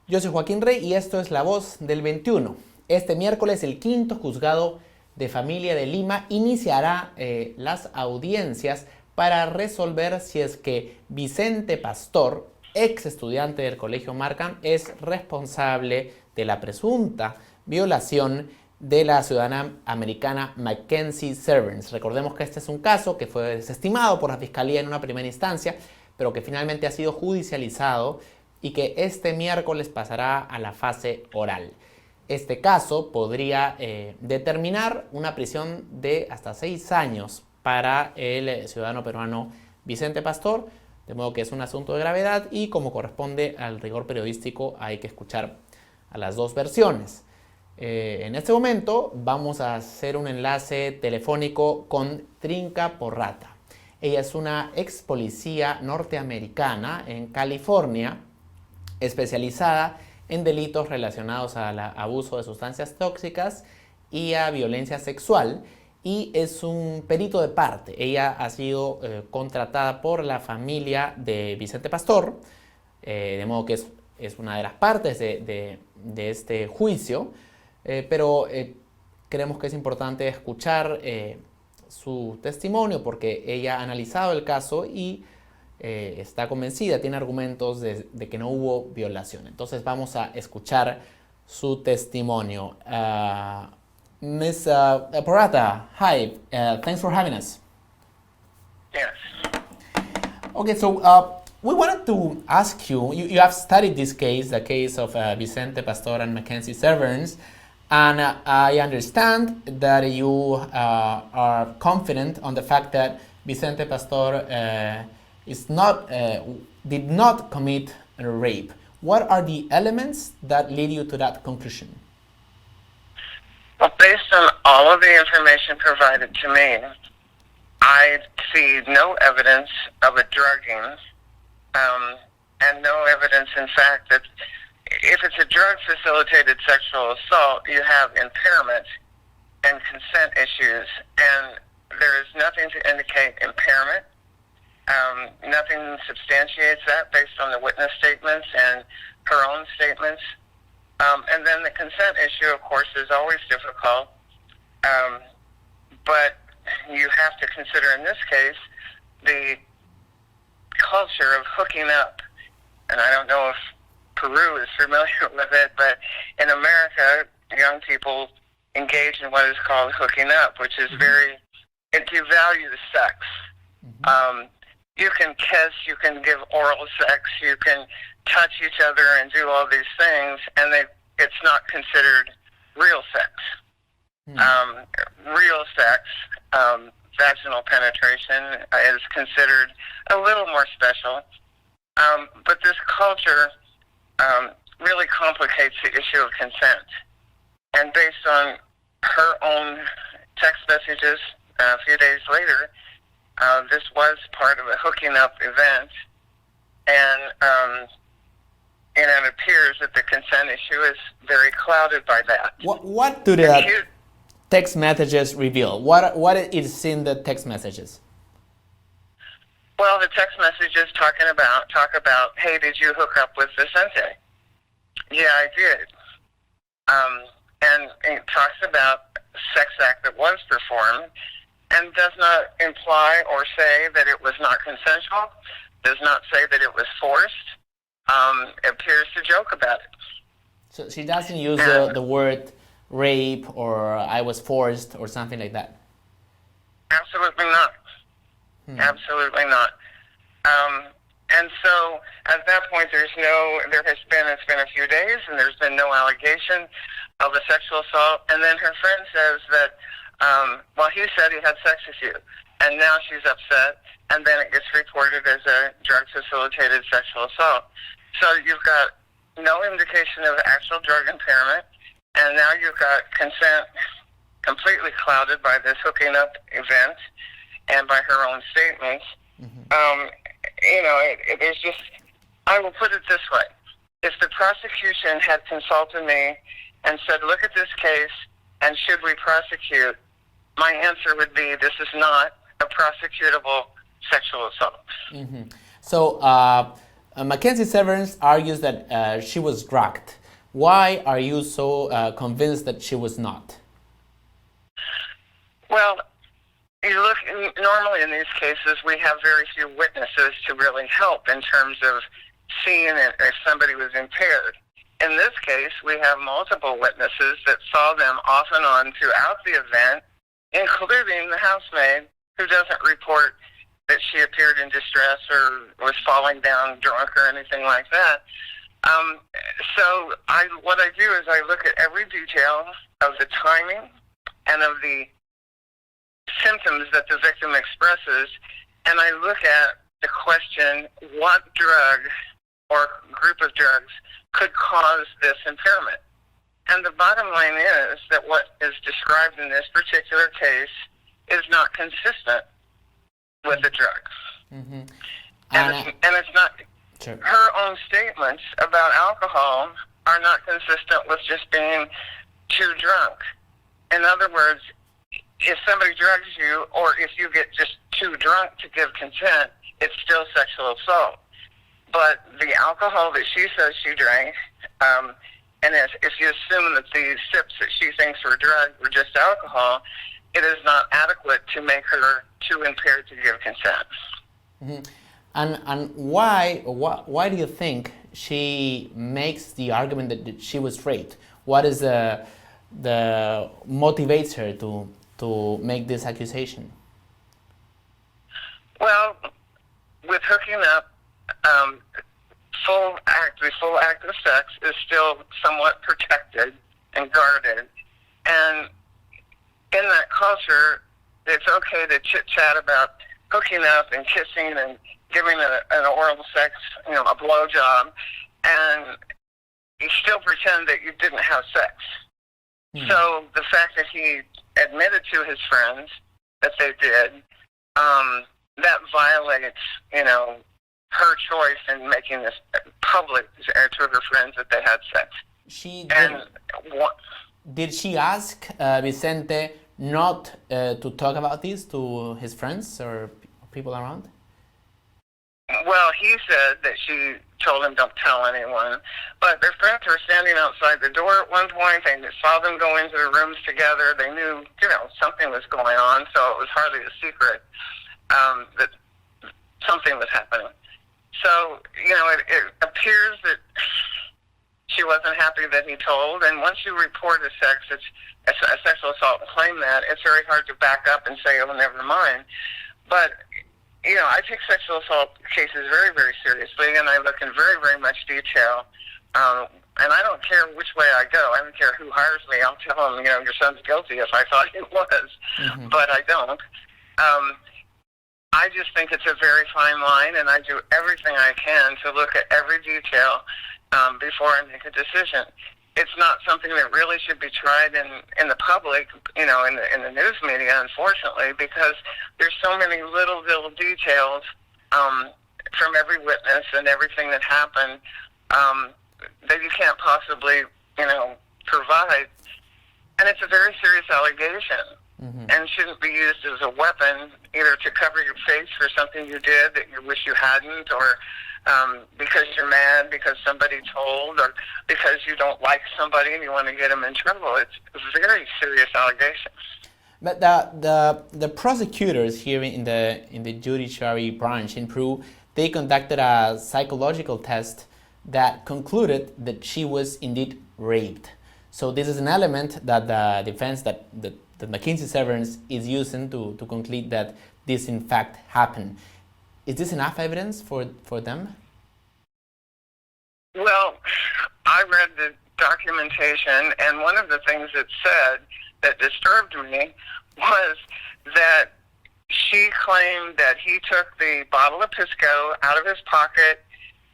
Yo soy Joaquín Rey y esto es La Voz del 21. Este miércoles el quinto juzgado de familia de Lima iniciará las audiencias para resolver si es que Vicente Pastor, ex estudiante del colegio Markham, es responsable de la presunta violación de la ciudadana americana Mackenzie Severns. Recordemos que este es un caso que fue desestimado por la Fiscalía en una primera instancia, pero que finalmente ha sido judicializado y que este miércoles pasará a la fase oral. Este caso podría determinar una prisión de hasta 6 años para el ciudadano peruano Vicente Pastor, de modo que es un asunto de gravedad y, como corresponde al rigor periodístico, hay que escuchar a las dos versiones. En este momento vamos a hacer un enlace telefónico con Trinka Porrata. Ella es una ex policía norteamericana en California, especializada en delitos relacionados al abuso de sustancias tóxicas y a violencia sexual, y es un perito de parte. Ella ha sido contratada por la familia de Vicente Pastor, de modo que es una de las partes de este juicio, pero creemos que es importante escuchar su testimonio porque ella ha analizado el caso y está convencida, tiene argumentos de que no hubo violación. Entonces vamos a escuchar su testimonio. Ms. Porrata, hi, thanks for having us. Yes. Okay, so we wanted to ask you, you have studied this case, the case of Vicente Pastor and Mackenzie Severns, and I understand that you are confident on the fact that Vicente Pastor did not commit a rape. What are the elements that lead you to that conclusion? Well, based on all of the information provided to me, I see no evidence of a drugging, and no evidence, in fact, that if it's a drug-facilitated sexual assault, you have impairment and consent issues, and there is nothing to indicate impairment. Nothing substantiates that based on the witness statements and her own statements. And then the consent issue, of course, is always difficult. But you have to consider in this case the culture of hooking up. And I don't know if Peru is familiar with it, but in America, young people engage in what is called hooking up, which is it devalues sex. You can kiss, you can give oral sex, you can touch each other and do all these things, and it's not considered real sex. Real sex, vaginal penetration, is considered a little more special. But this culture really complicates the issue of consent. And based on her own text messages a few days later, this was part of a hooking up event, and it appears that the consent issue is very clouded by that. What do the text messages reveal? What is in the text messages? Well, the text messages talk about, hey, did you hook up with Vicente? Yeah, I did. And it talks about sex act that was performed, and does not imply or say that it was not consensual, does not say that it was forced, appears to joke about it. So she doesn't use the word rape or I was forced or something like that? Absolutely not. Absolutely not. And so at that point it's been a few days and there's been no allegation of a sexual assault, and then her friend says that he said he had sex with you, and now she's upset, and then it gets reported as a drug-facilitated sexual assault. So you've got no indication of actual drug impairment, and now you've got consent completely clouded by this hooking up event and by her own statements. There's just, I will put it this way. If the prosecution had consulted me and said, look at this case, and should we prosecute, my answer would be this is not a prosecutable sexual assault. So Mackenzie Severns argues that she was drugged. Why are you so convinced that she was not? Well, you look, normally in these cases, we have very few witnesses to really help in terms of seeing if somebody was impaired. In this case, we have multiple witnesses that saw them off and on throughout the event, including the housemaid, who doesn't report that she appeared in distress or was falling down drunk or anything like that. So what I do is I look at every detail of the timing and of the symptoms that the victim expresses, and I look at the question, what drug or group of drugs could cause this impairment? And the bottom line is that what is described in this particular case is not consistent with the drugs. Mm-hmm. And it's not, sure. Her own statements about alcohol are not consistent with just being too drunk. In other words, if somebody drugs you, or if you get just too drunk to give consent, it's still sexual assault. But the alcohol that she says she drank, and if you assume that the sips that she thinks were drugged were just alcohol, it is not adequate to make her too impaired to give consent. Mm-hmm. And why do you think she makes the argument that she was raped? What is the motivates her to make this accusation? Well, with hooking up, the full act of sex is still somewhat protected and guarded, and in that culture, it's okay to chit-chat about hooking up and kissing and giving an oral sex, a blowjob, and you still pretend that you didn't have sex. So the fact that he admitted to his friends that they did, that violates, her choice in making this public to her friends that they had sex. Did she ask Vicente not to talk about this to his friends or people around? Well, he said that she told him don't tell anyone, but their friends were standing outside the door at one point. They saw them go into the rooms together. They knew, something was going on, so it was hardly a secret that something was happening. So, it appears that she wasn't happy that he told, and once you report a sexual assault and claim that, it's very hard to back up and say, oh, never mind. But I take sexual assault cases very, very seriously, and I look in very, very much detail. And I don't care which way I go. I don't care who hires me. I'll tell them, your son's guilty if I thought he was, but I don't. I just think it's a very fine line, and I do everything I can to look at every detail before I make a decision. It's not something that really should be tried in the public, in the news media, unfortunately, because there's so many little details from every witness and everything that happened that you can't possibly, provide. And it's a very serious allegation, and shouldn't be used as a weapon either to cover your face for something you did that you wish you hadn't, or because you're mad because somebody told, or because you don't like somebody and you want to get them in trouble. It's a very serious allegation. But the prosecutors here in the judiciary branch in Peru, they conducted a psychological test that concluded that she was indeed raped. So this is an element that the defense, that Mackenzie Severns is using to conclude that this in fact happened. Is this enough evidence for them? Well, I read the documentation, and one of the things it said that disturbed me was that she claimed that he took the bottle of Pisco out of his pocket,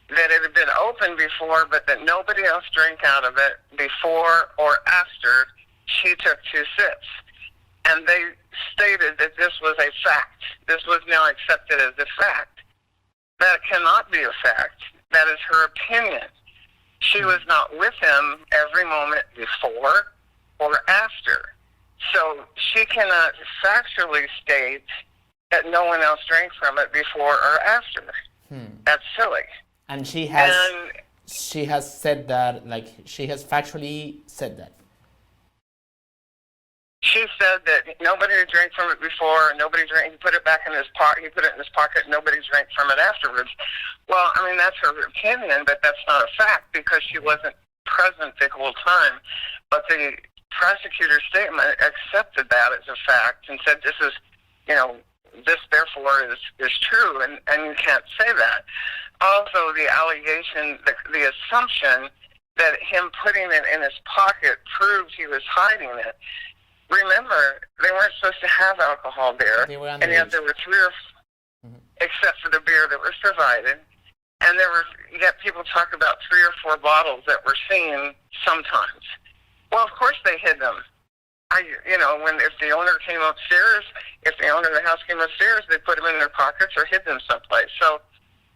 that it had been opened before, but that nobody else drank out of it before or after she took 2 sips. And they stated that this was a fact. This was now accepted as a fact. That cannot be a fact. That is her opinion. She was not with him every moment before or after. So she cannot factually state that no one else drank from it before or after. That's silly. And she And has said that, like, she has factually said that. she said that nobody had drank from it before. Nobody drank. He put it back in his pocket. He put it in his pocket. Nobody drank from it afterwards. Well, I mean, that's her opinion, but that's not a fact because she wasn't present the whole time. But the prosecutor's statement accepted that as a fact and said, "This is, this therefore is true," and you can't say that. Also, the allegation, the assumption that him putting it in his pocket proved he was hiding it. Remember, they weren't supposed to have alcohol there, and yet there were three or except for the beer that was provided, and yet people talk about 3 or 4 bottles that were seen sometimes. Well, of course they hid them. If the owner came upstairs, if the owner of the house came upstairs, they put them in their pockets or hid them someplace. So,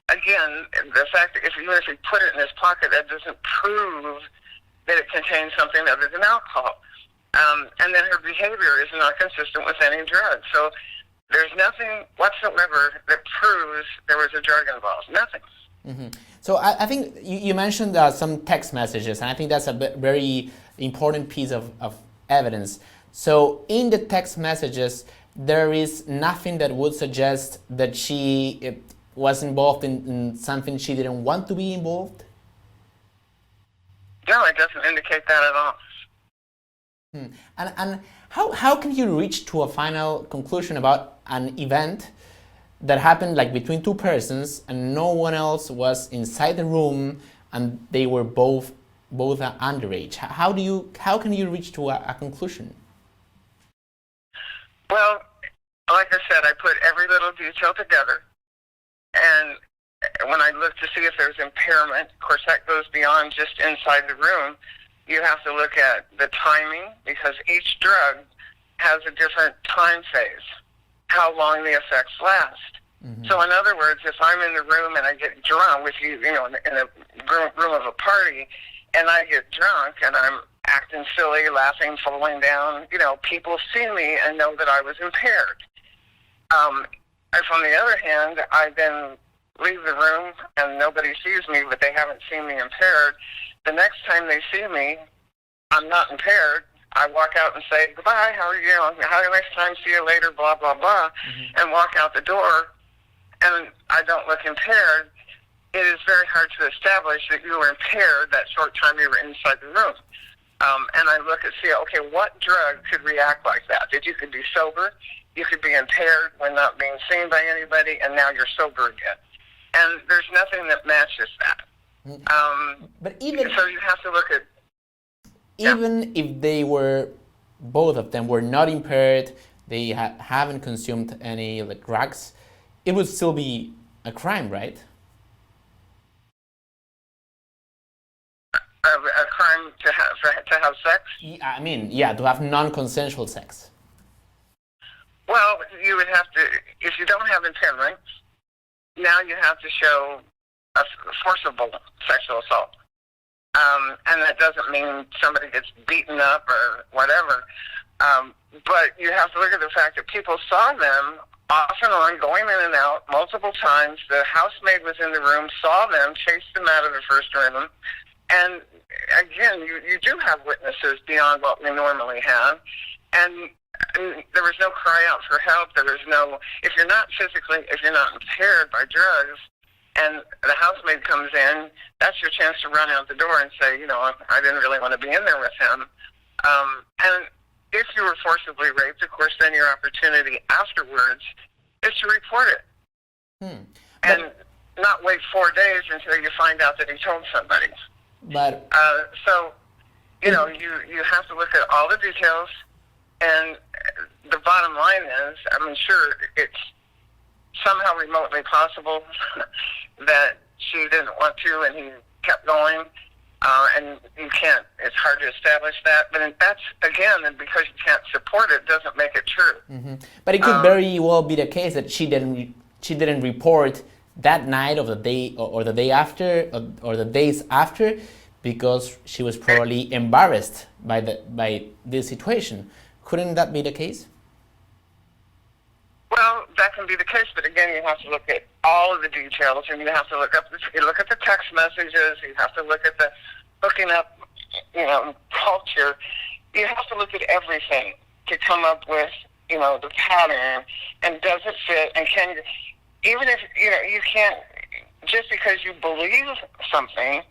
again, the fact that even if he put it in his pocket, that doesn't prove that it contains something other than alcohol. And then her behavior is not consistent with any drug. So there's nothing whatsoever that proves there was a drug involved. Nothing. Mm-hmm. So I think you mentioned some text messages, and I think that's a very important piece of evidence. So in the text messages, there is nothing that would suggest that she was involved in something she didn't want to be involved? No, it doesn't indicate that at all. And how can you reach to a final conclusion about an event that happened like between 2 persons and no one else was inside the room and they were both underage? How can you reach to a conclusion? Well, like I said, I put every little detail together, and when I look to see if there's impairment, of course that goes beyond just inside the room. You have to look at the timing because each drug has a different time phase, how long the effects last. Mm-hmm. So in other words, if I'm in the room and I get drunk with you, in a room of a party, and I get drunk and I'm acting silly, laughing, falling down, people see me and know that I was impaired. If on the other hand, I then leave the room and nobody sees me, but they haven't seen me impaired, the next time they see me, I'm not impaired. I walk out and say, "Goodbye, how are you? How next time, see you later, blah, blah, blah," and walk out the door, and I don't look impaired. It is very hard to establish that you were impaired that short time you were inside the room. And I look and see, okay, what drug could react like that? That you could be sober, you could be impaired when not being seen by anybody, and now you're sober again. And there's nothing that matches that. But even so, you have to look at even if they were, both of them were not impaired, they haven't consumed any drugs, it would still be a crime, right? A crime to have sex? I mean, yeah, to have non-consensual sex. Well, you would have to, if you don't have impairment, now you have to show a forcible sexual assault. And that doesn't mean somebody gets beaten up or whatever. But you have to look at the fact that people saw them off and on, going in and out multiple times. The housemaid was in the room, saw them, chased them out of the first room. And again, you do have witnesses beyond what we normally have. And there was no cry out for help. There was no, if you're not impaired by drugs, and the housemaid comes in, that's your chance to run out the door and say, I didn't really want to be in there with him. And if you were forcibly raped, of course, then your opportunity afterwards is to report it. And not wait 4 days until you find out that he told somebody. But so, you have to look at all the details, and the bottom line is, sure, it's somehow remotely possible that she didn't want to and he kept going, and you can't, it's hard to establish that, but that's, again, because you can't support it, doesn't make it true. Mm-hmm. But it could very well be the case that she didn't report that night of the day or the day after or the days after because she was probably embarrassed by this situation. Couldn't that be the case? Well, that can be the case, but again, you have to look at all of the details, and you have to look at the text messages. You have to look at the hooking up, culture. You have to look at everything to come up with, the pattern, and does it fit, and even if, you can't, just because you believe something,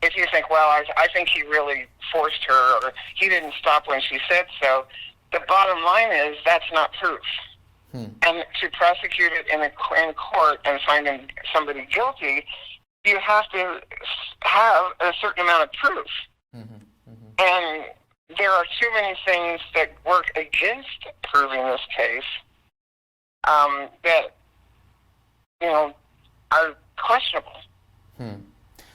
if you think, well, I think he really forced her, or he didn't stop when she said so, the bottom line is that's not proof. And to prosecute it in court and finding somebody guilty, you have to have a certain amount of proof. And there are too many things that work against proving this case that, are questionable.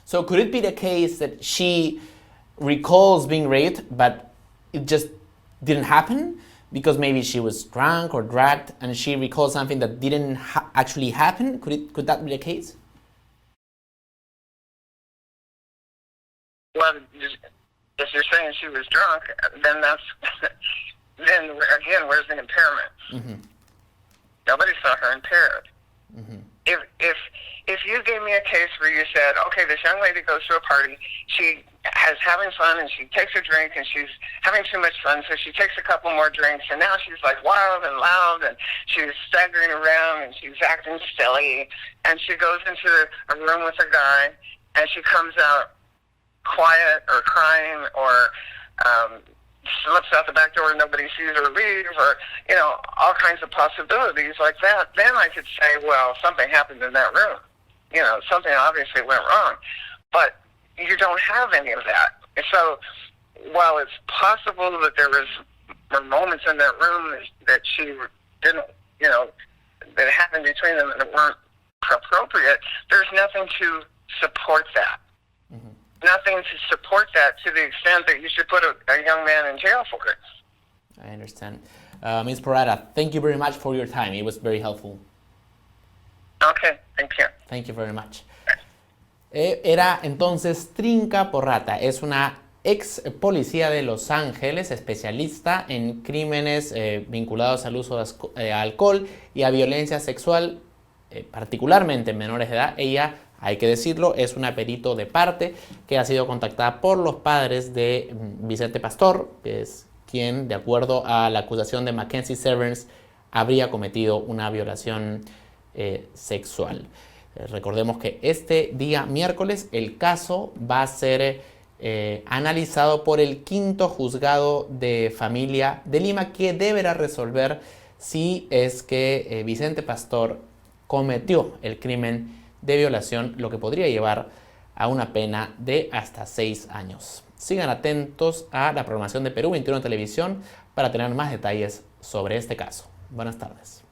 So could it be the case that she recalls being raped, but it just didn't happen? Because maybe she was drunk or drugged and she recalls something that didn't actually happen? Could that be the case? Well, if you're saying she was drunk, then then again, where's the impairment? Nobody saw her impaired. If you gave me a case where you said, okay, this young lady goes to a party, she is having fun and she takes a drink and she's having too much fun, so she takes a couple more drinks and now she's like wild and loud and she's staggering around and she's acting silly, and she goes into a room with a guy and she comes out quiet or crying or slips out the back door and nobody sees her leave, or all kinds of possibilities like that, then I could say, well, something happened in that room. Something obviously went wrong. But you don't have any of that. So while it's possible that there were moments in that room that she didn't, that happened between them that weren't appropriate, there's nothing to support that. Nothing to support that to the extent that you should put a young man in jail for it. I understand. Ms. Porrata, thank you very much for your time. It was very helpful. Okay, thank you. Thank you very much. Era entonces Trinka Porrata. Es una ex policía de Los Ángeles, especialista en crímenes vinculados al uso de alcohol y a violencia sexual, particularmente en menores de edad. Ella, hay que decirlo, es una perito de parte que ha sido contactada por los padres de Vicente Pastor, que es quien, de acuerdo a la acusación de Mackenzie Severns, habría cometido una violación sexual. Recordemos que este día miércoles el caso va a ser analizado por el 5º juzgado de familia de Lima, que deberá resolver si es que Vicente Pastor cometió el crimen de violación, lo que podría llevar a una pena de hasta 6 años. Sigan atentos a la programación de Perú 21 Televisión para tener más detalles sobre este caso. Buenas tardes.